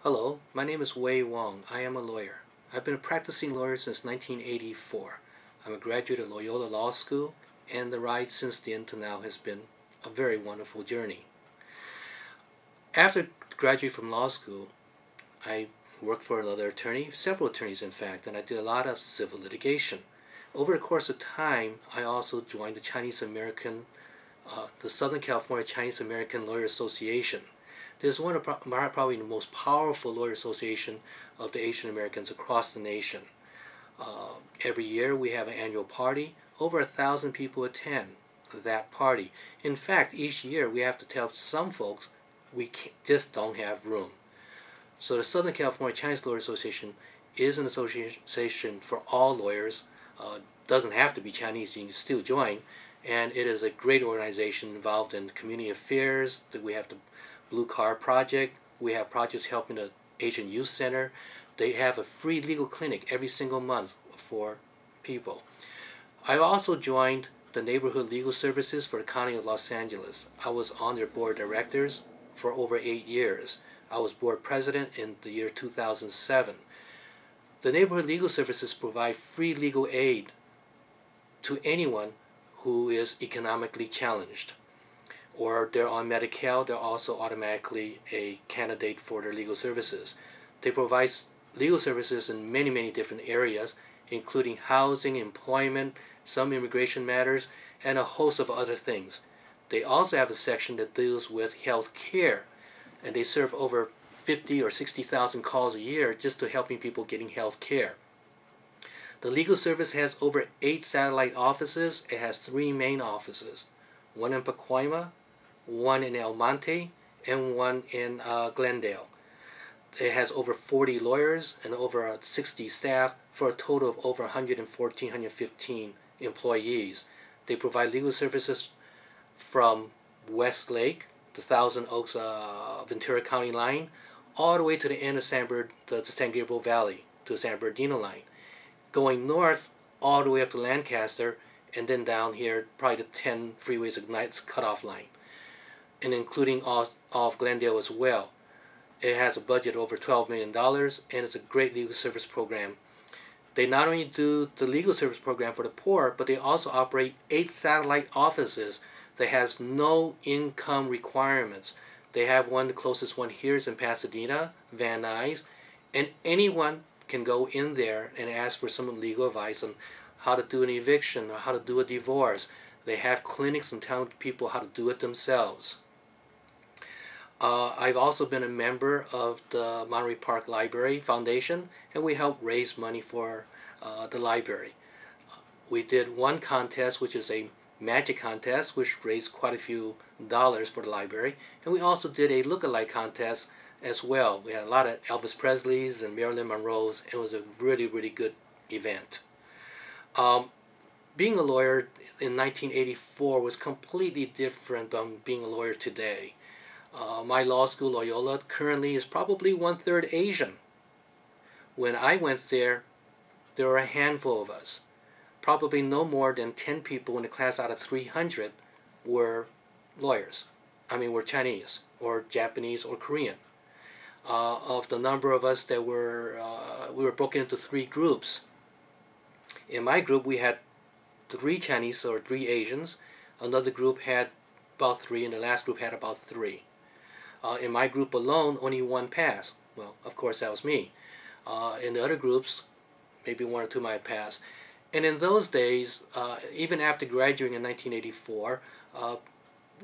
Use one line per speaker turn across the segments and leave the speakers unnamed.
Hello, my name is Wei Wong. I am a lawyer. I've been a practicing lawyer since 1984. I'm a graduate of Loyola Law School, and the ride since then to now has been a very wonderful journey. After graduating from law school, I worked for another attorney, several attorneys in fact, and I did a lot of civil litigation. Over the course of time, I also joined the Southern California Chinese American Lawyer Association. This is one of probably the most powerful lawyer association of the Asian Americans across the nation. Every year we have an annual party. Over 1,000 people attend that party. In fact, each year we have to tell some folks we just don't have room. So the Southern California Chinese Lawyer Association is an association for all lawyers. Doesn't have to be Chinese, you can still join. And it is a great organization involved in community affairs. We have the Blue Card Project. We have projects helping the Asian Youth Center. They have a free legal clinic every single month for people. I also joined the Neighborhood Legal Services for the County of Los Angeles. I was on their board of directors for over 8 years. I was board president in the year 2007. The Neighborhood Legal Services provide free legal aid to anyone who is economically challenged, or they're on Medi-Cal. They're also automatically a candidate for their legal services. They provide legal services in many different areas, including housing, employment, some immigration matters, and a host of other things. They also have a section that deals with health care, and they serve over 50 or 60,000 calls a year just to helping people getting health care. The legal service has over 8 satellite offices. It has 3 main offices, one in Pacoima, one in El Monte, and one in Glendale. It has over 40 lawyers and over 60 staff for a total of over 114, 115 employees. They provide legal services from Westlake, the Thousand Oaks Ventura County line, all the way to the end of the San Gabriel Valley, to the San Bernardino line. Going north all the way up to Lancaster, and then down here probably the 10 freeways Ignites cutoff line, and including all of Glendale as well. It has a budget of over $12 million, and it's a great legal service program. They not only do the legal service program for the poor, but they also operate 8 satellite offices that has no income requirements. They have one, the closest one here is in Pasadena, Van Nuys, and anyone can go in there and ask for some legal advice on how to do an eviction or how to do a divorce. They have clinics and tell people how to do it themselves. I've also been a member of the Monterey Park Library Foundation, and we help raise money for the library. We did one contest, which is a magic contest, which raised quite a few dollars for the library, and we also did a look-alike contest as well. We had a lot of Elvis Presleys and Marilyn Monroes. It was a really good event. Being a lawyer in 1984 was completely different from being a lawyer today. My law school, Loyola, currently is probably 1/3 Asian. When I went there were a handful of us. Probably no more than 10 people in the class out of 300 were lawyers. Were Chinese or Japanese or Korean. Of the number of us that we were broken into 3 groups. In my group we had 3 Chinese or 3 Asians. Another group had about 3, and the last group had about 3. In my group alone, only 1 passed. Well, of course that was me. In the other groups, maybe 1 or 2 might pass. And in those days, even after graduating in 1984,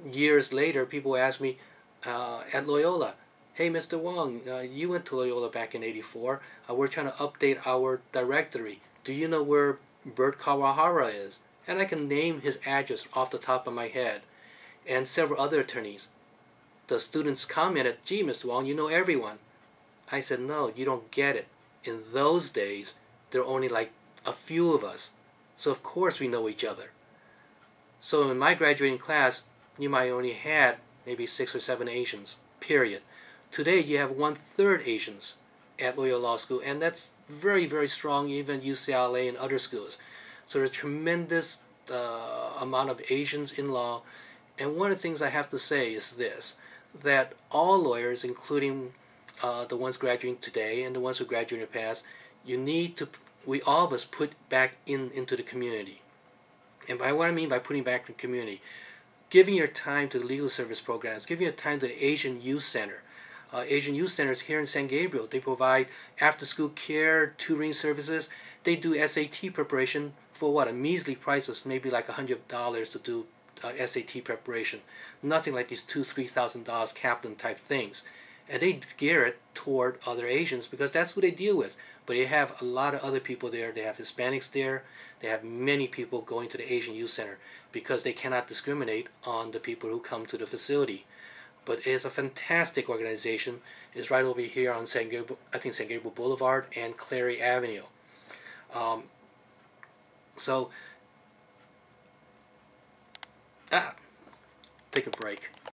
years later, people asked me at Loyola, "Hey, Mr. Wong, you went to Loyola back in '84. We're trying to update our directory. Do you know where Bert Kawahara is?" And I can name his address off the top of my head. And several other attorneys. The students commented, "Gee, Mr. Wong, you know everyone." I said, "No, you don't get it. In those days, there were only like a few of us. So of course we know each other." So in my graduating class, you might only had maybe 6 or 7 Asians, period. Today you have 1/3 Asians at Loyola Law School, and that's very strong even UCLA and other schools. So there's a tremendous amount of Asians in law. And one of the things I have to say is this, that all lawyers, including the ones graduating today and the ones who graduated in the past, we all of us put back into the community. And by what I mean by putting back in the community, giving your time to the legal service programs, giving your time to the Asian Youth Center. Asian Youth Centers here in San Gabriel, they provide after-school care, tutoring services. They do SAT preparation for what? A measly price of maybe like $100 to do SAT preparation. Nothing like these $2,000-$3,000 Kaplan type things. And they gear it toward other Asians because that's who they deal with. But they have a lot of other people there. They have Hispanics there. They have many people going to the Asian Youth Center because they cannot discriminate on the people who come to the facility. But it's a fantastic organization. It's right over here on San Gabriel Boulevard and Clary Avenue. Take a break.